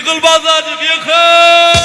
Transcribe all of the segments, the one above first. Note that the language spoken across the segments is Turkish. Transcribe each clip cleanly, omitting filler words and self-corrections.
Yıkıl pazarcık yıkıl.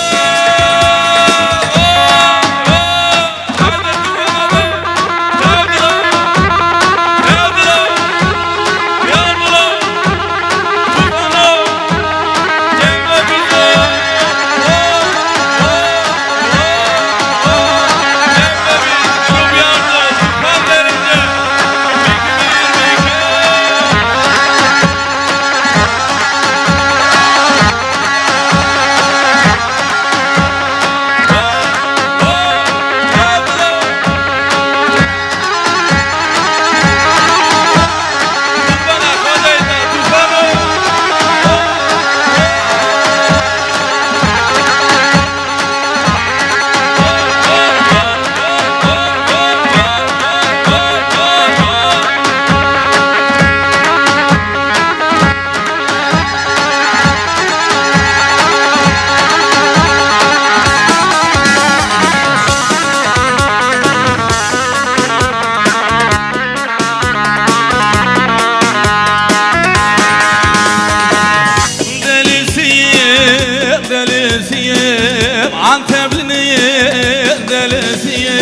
Anteplinin delisiyim.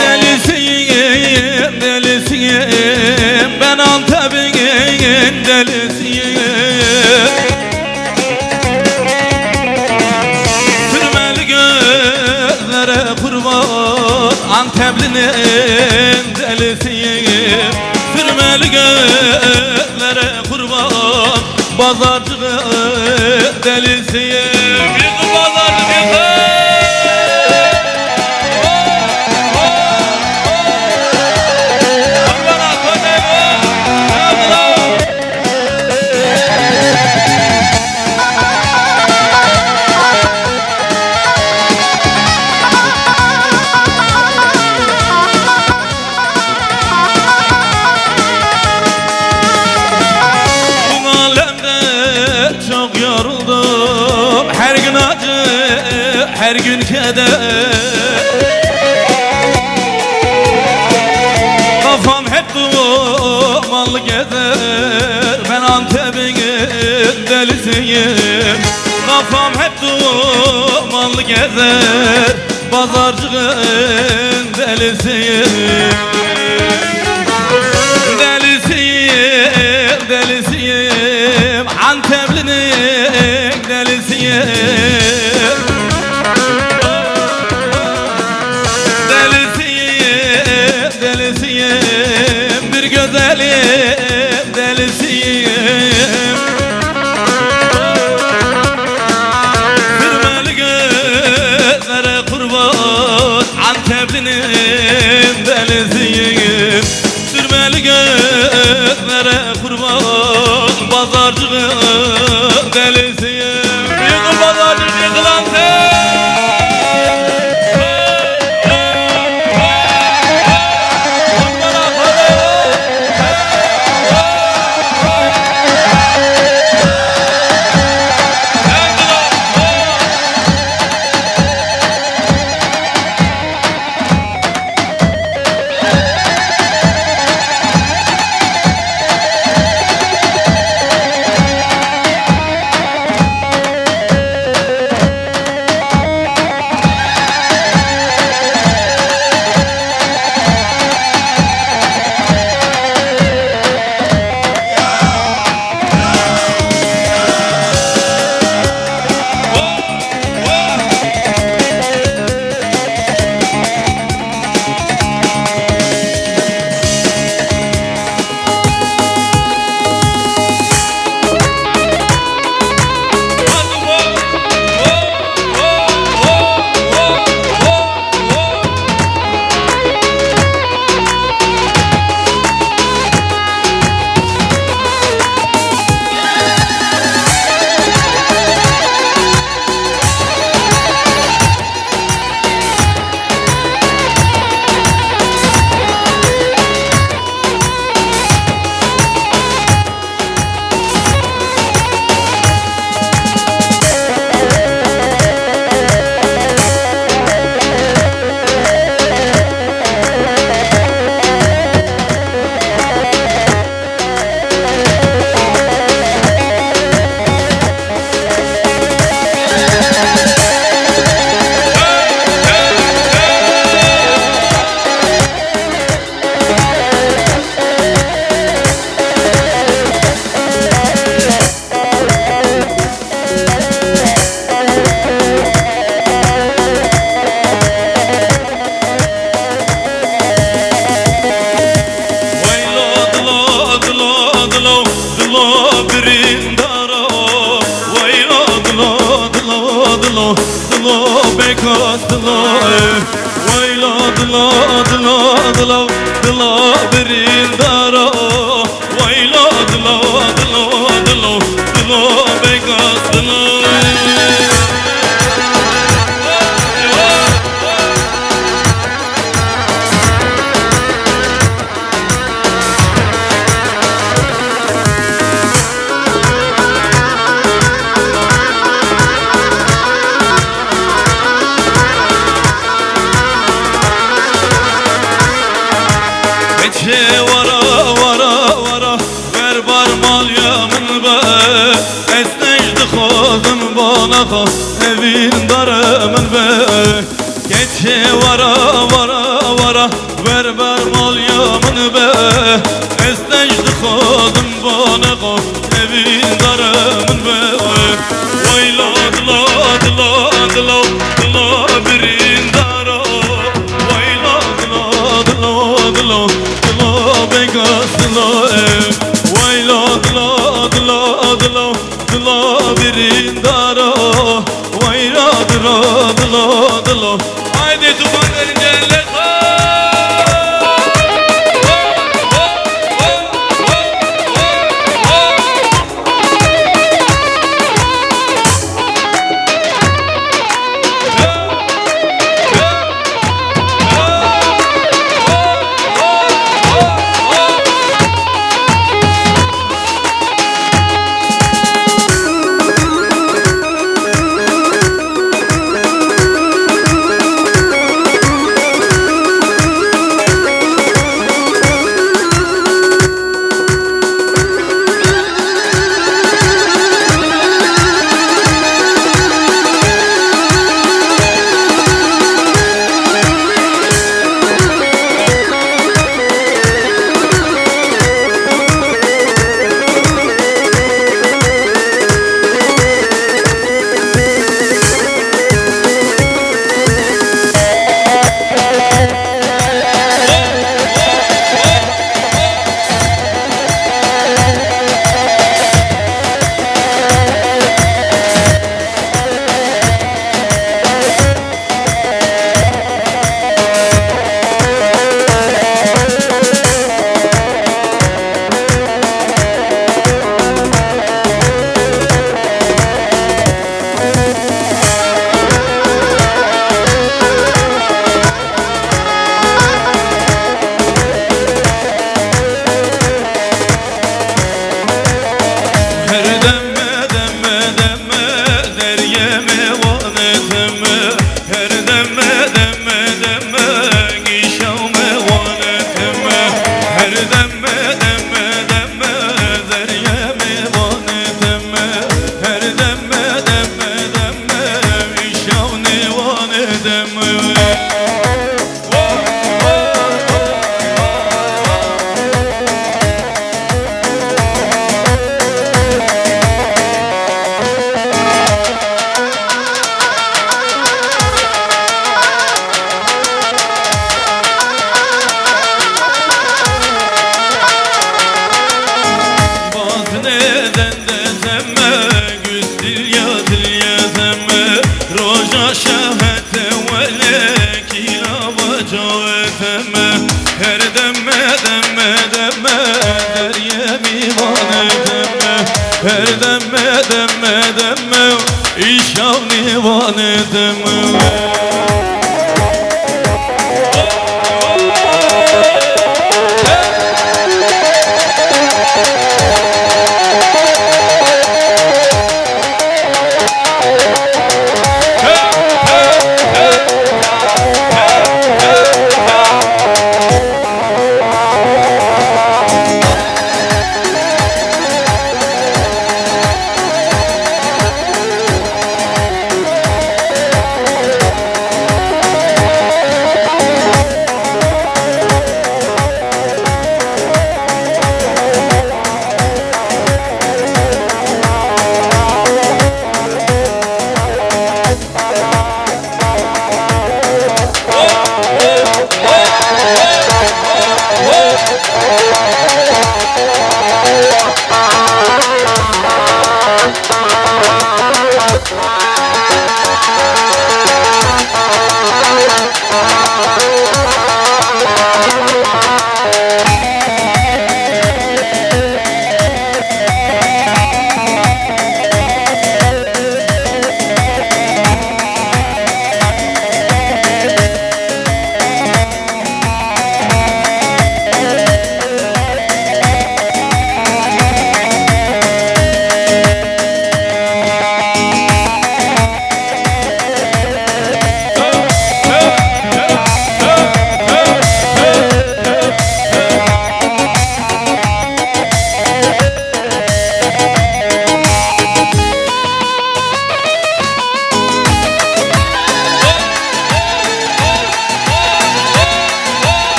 Delisiyim, delisiyim. Ben Antep'in delisiyim. Sürmeli gözlere kurban, Anteplinin delisiyim. Sürmeli gözlere kurban, pazarcığın delisiyim. Yıkıl pazarcık yıkıl. Çok yoruldum, her gün acı, her gün keder. Kafam hep dumanlı gezer, ben Antep'in delisiyim. Kafam hep dumanlı gezer, pazarcığın delisiyim. Delisiyim, delisiyim, Anteplinin delisiyim. Delisiyim, delisiyim, bir güzelim delisiyim. Sürmeli gözlere kurban, Anteplinin delisiyim. Sürmeli gözlere kurban, pazarcığın delisiyim. Yıkıl pazarcık yıkıl Antep. dilo birindara Vayla dilo dilo dilo dilo begas dilo Geçe vara vara vara ver barmal yamın be Esnejdi kozum bana ha evin darımın be Geçe vara vara vara ver barmal yamın be Esnejdi kozum bana ha evin darımın be Vayla dila dila dila dila birin dara Vayla dila dila dila Begasla Vayla dila dila dila dila birindara Vayla dila dila dila Haydi tuman verince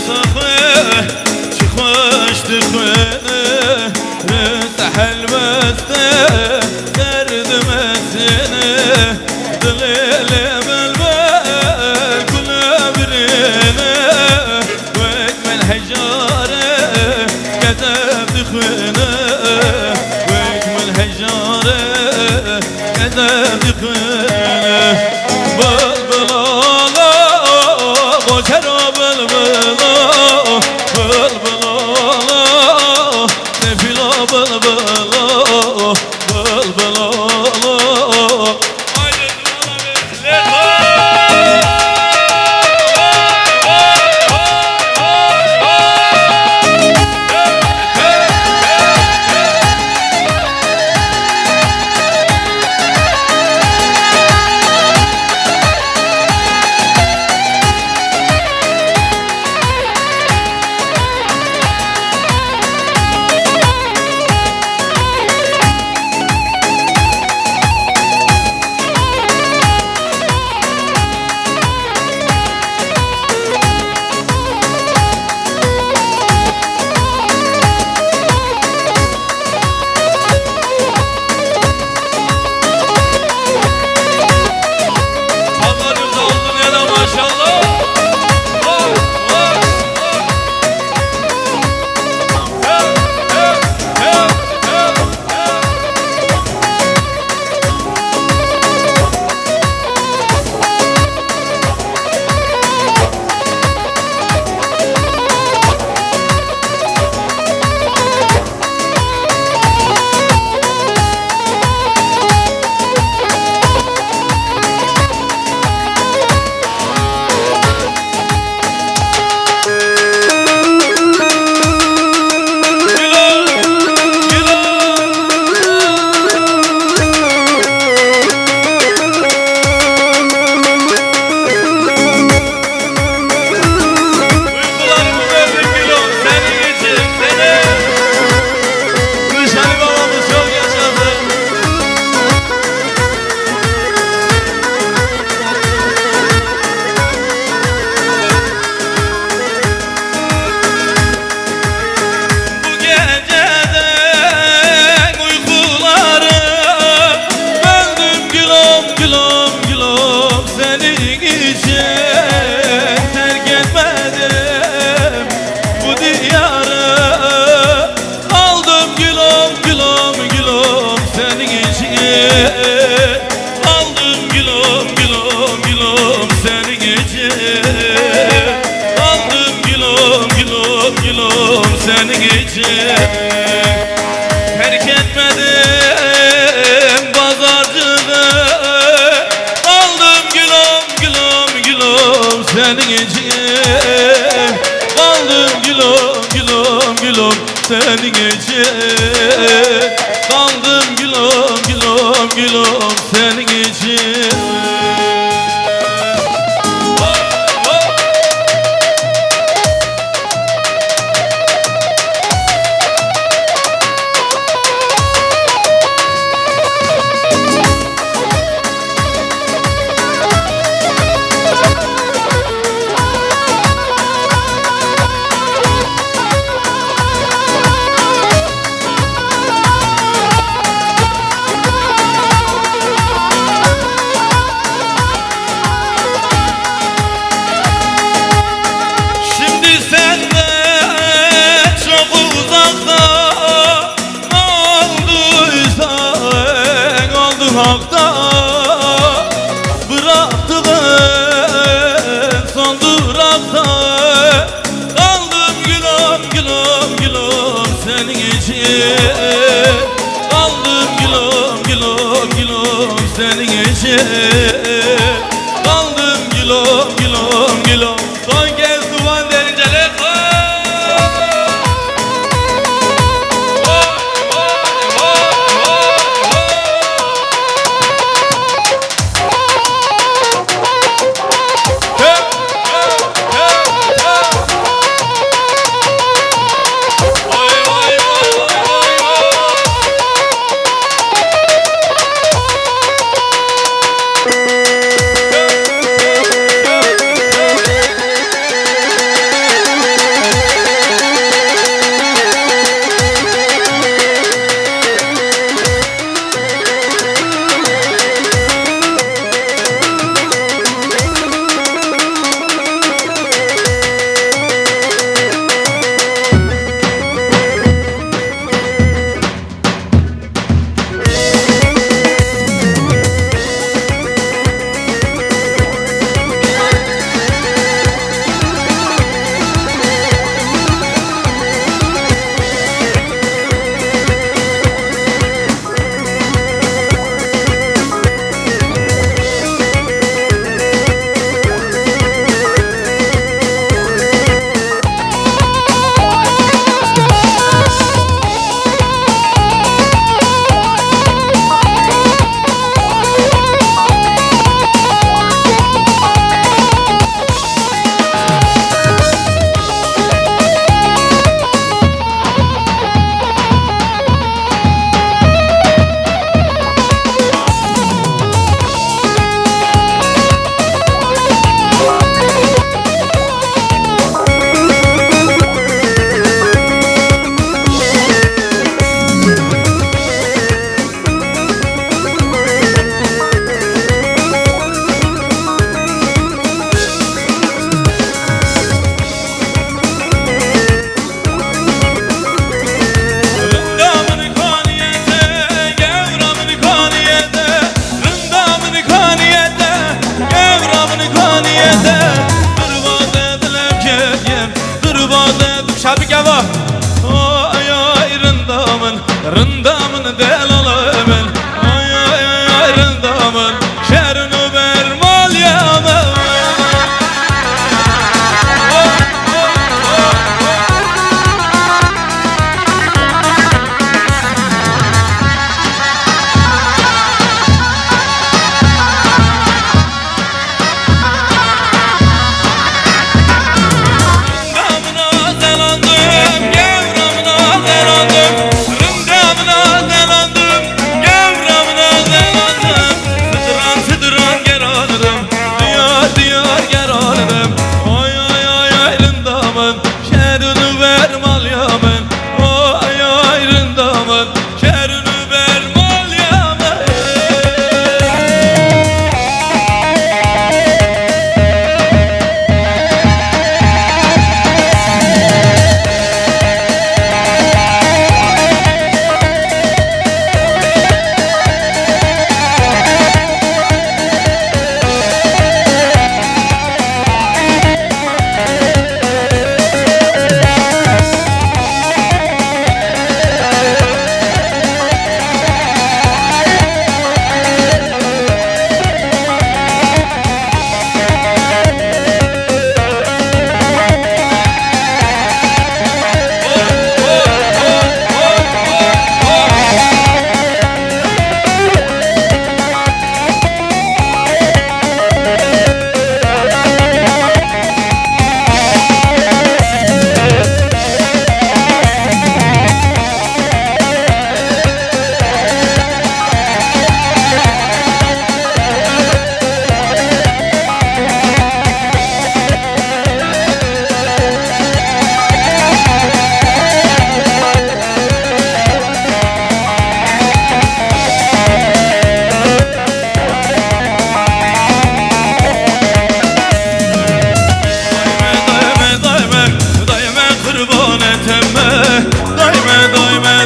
تخوي تخوش تخوي تحل مسته درد مسنه دليل بالبال كل برينه واكمل حجاره كذب تخوينه واكمل حجاره كذب تخوينه بلبلا وشرب بلبلا بلبلا نفلا بلبلا بلبلا aldım gülüm gülüm gülüm seni gece aldım gülüm gülüm gülüm seni gece terk etmedim pazarcıda aldım gülüm gülüm gülüm seni gece aldım gülüm gülüm gülüm seni gece kaldım gülüm gülüm gülüm senin için. Hakta bıraktığın son durakta kaldım gülüm gülüm gülüm senin için kaldım gülüm gülüm gülüm senin için kaldım gülüm gülüm gülüm son kez duman derince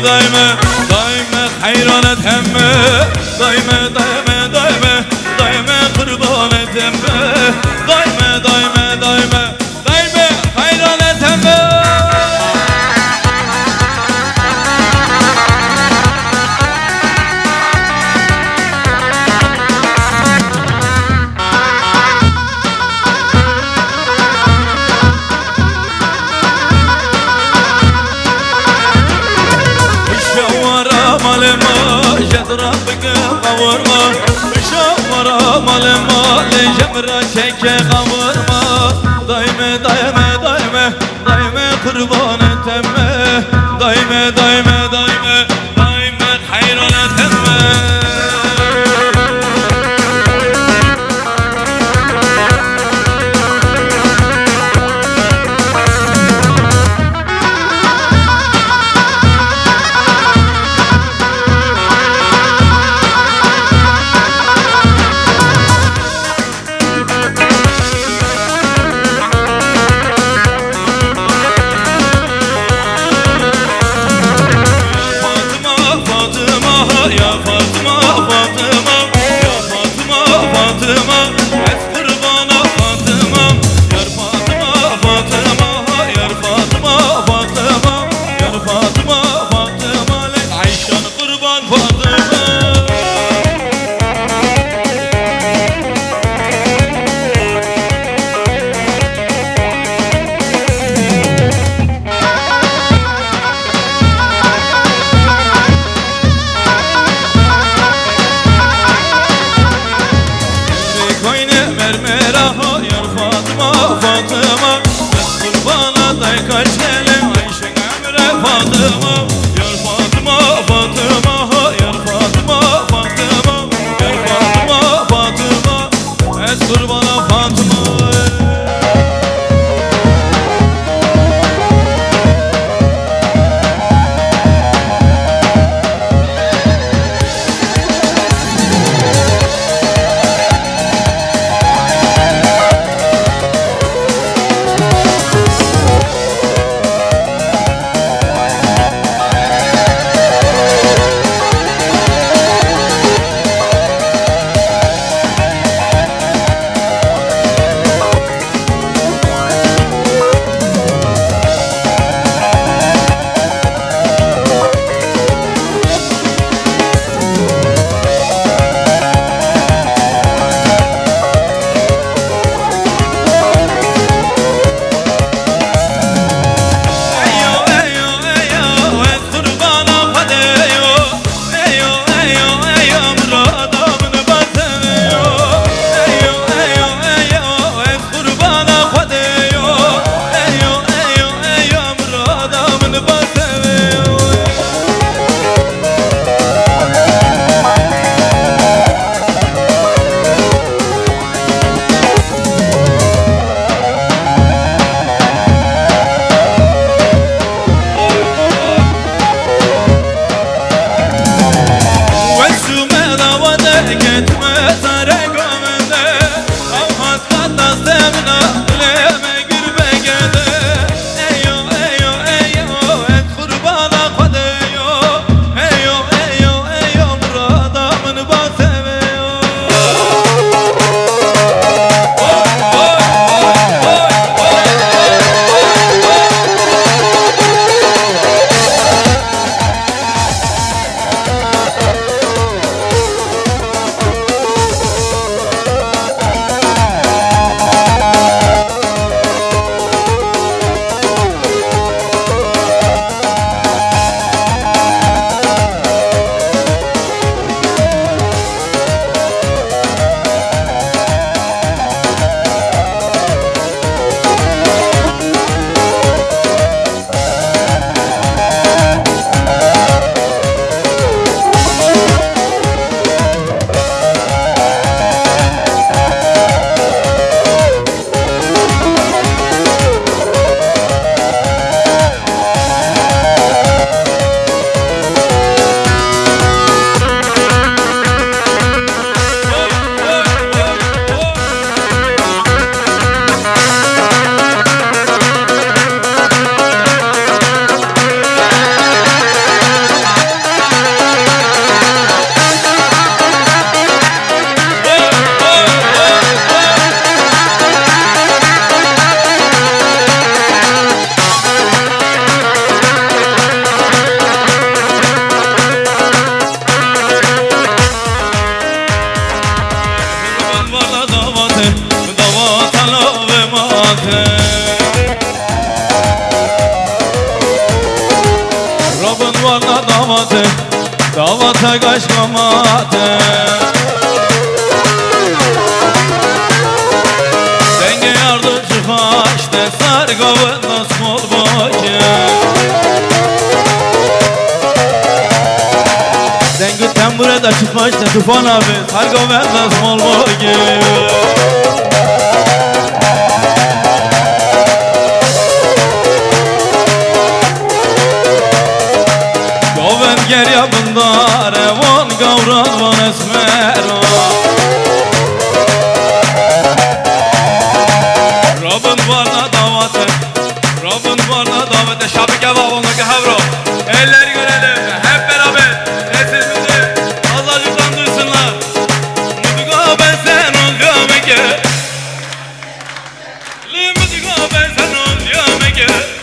دايمة دايمة حيرانة همه دايمة دايمة دايمة دايمة قربانة همه دايمة دايمة دايمة دايمة حيرانة همه مالما جدرا بك قورما بشاورا مالما لجمرا شك قورما دايمة دايمة دايمة دايمة قربانة تمه دايمة دايمة دايمة دايمة حيرانة تمه يا فاطمة فاطمة يا فاطمة فاطمة قربانة فاطمة يا فاطمة فاطمة يا فاطمة فاطمة يا فاطمة فاطمة لك عيشان قربان فاطمة مرمرها يا فاطمة فاطمة بس قربانة ضيق الشلم عيشك عمره فاطمة يا فاطمة فاطمة يا فاطمة فاطمة يا فاطمة فاطمة بس قربانة فاطمة davatı Davata kaçmamatı Denge yardım çıkaçtı Sargavında smol boyu Denge tembureda çıkaçtı Tufan abi Sargavında smol boyu Geriye bunda revan gavran van esmera Robin varna davate Robin varna davate Şabı kebabındaki havro Elleri görelim hep beraber Sesimizi azıcıktan duysunlar Mutuga ben sen ol yameke Mutuga ben sen ol yameke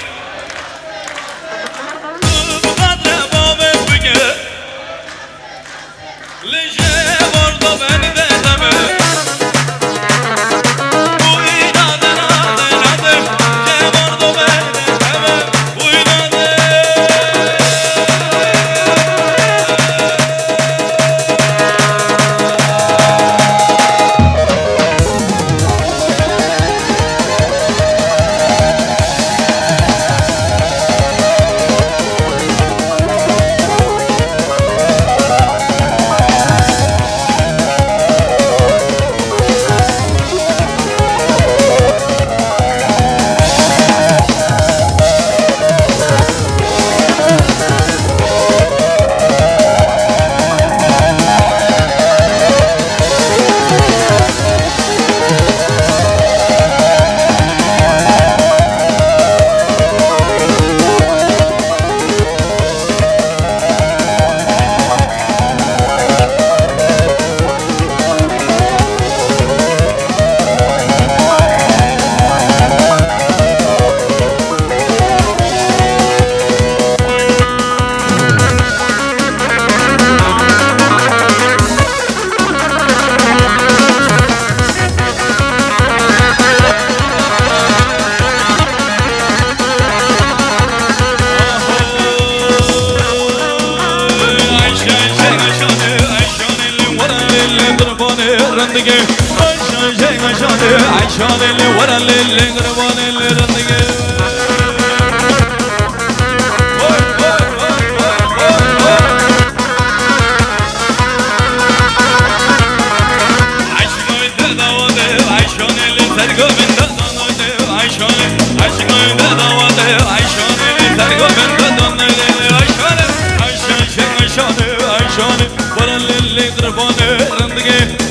رندگی آشان شنگ آشانه آشان اللي ورا اللي قربان اللي رندگی عشقای داواده آشان اللي سرگوبند داناده آشان عشقای داواده آشان اللي سرگوبند داناده آشان آشان شنگ آشانه آشان ورا اللي قربان رندگی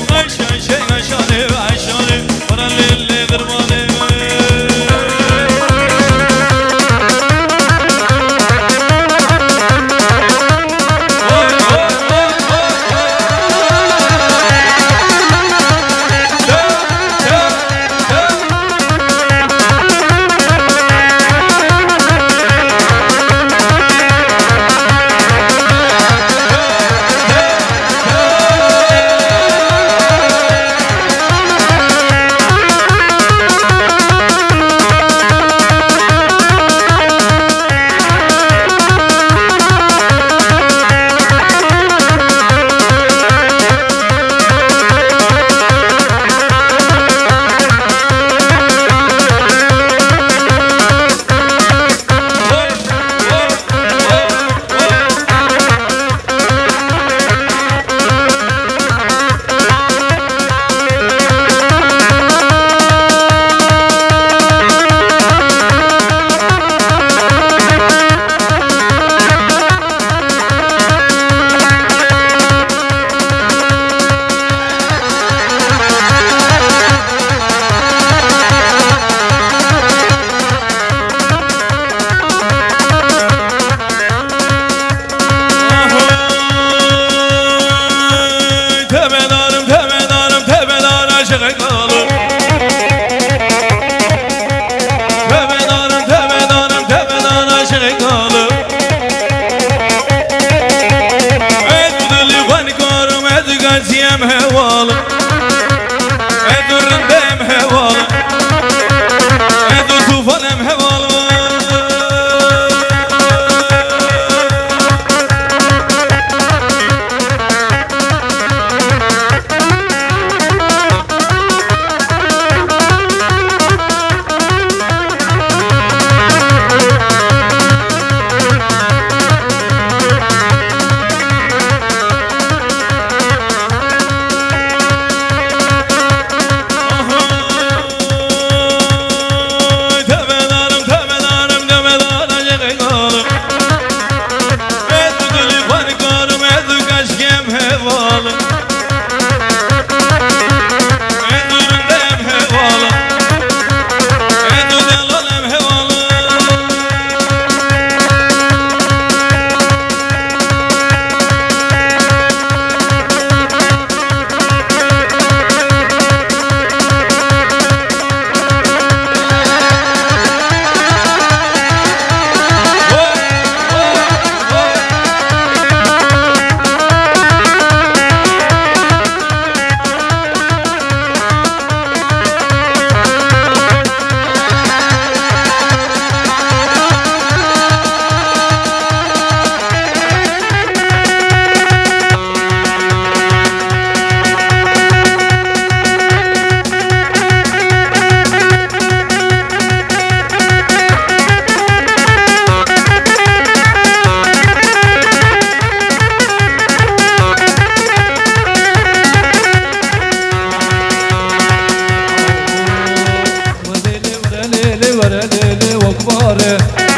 وكباري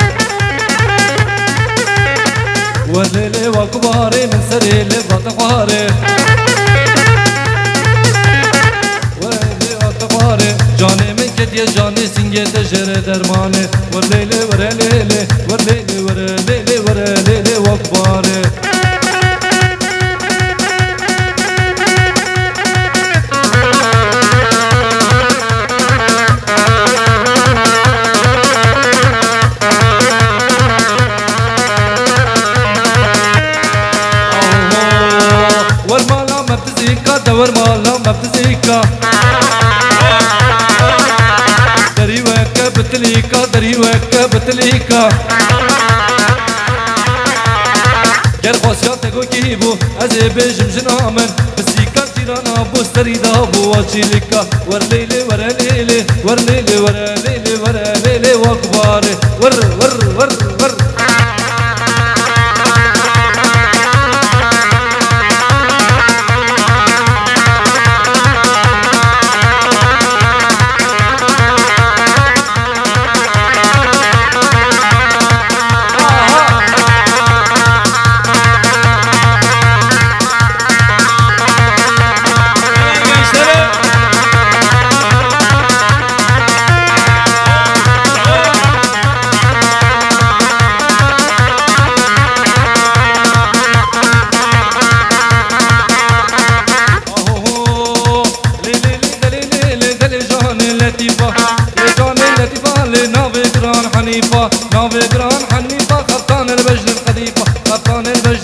والليل وكباري من سري لبطخاري والليل وكباري جاني من كد يا جاني سنجي تجر درماني والليل ورا ليلي والليل ورا ليلي ورا ليلي وكباري دور مالا ما بتزيكا دري وكا بتليكا دري وكا بتليكا گر خاصيات تگو كيبو ازي بيجم جنامن بسيكا تيرانا بو سريدا بو واشيليكا ور ليلي ورا ليلي ور ليلي ورا ليلي ورا ليلي وكباري ور ور ور ور ناوي جران حنيفة خطان البجل الخليفة خطان البجل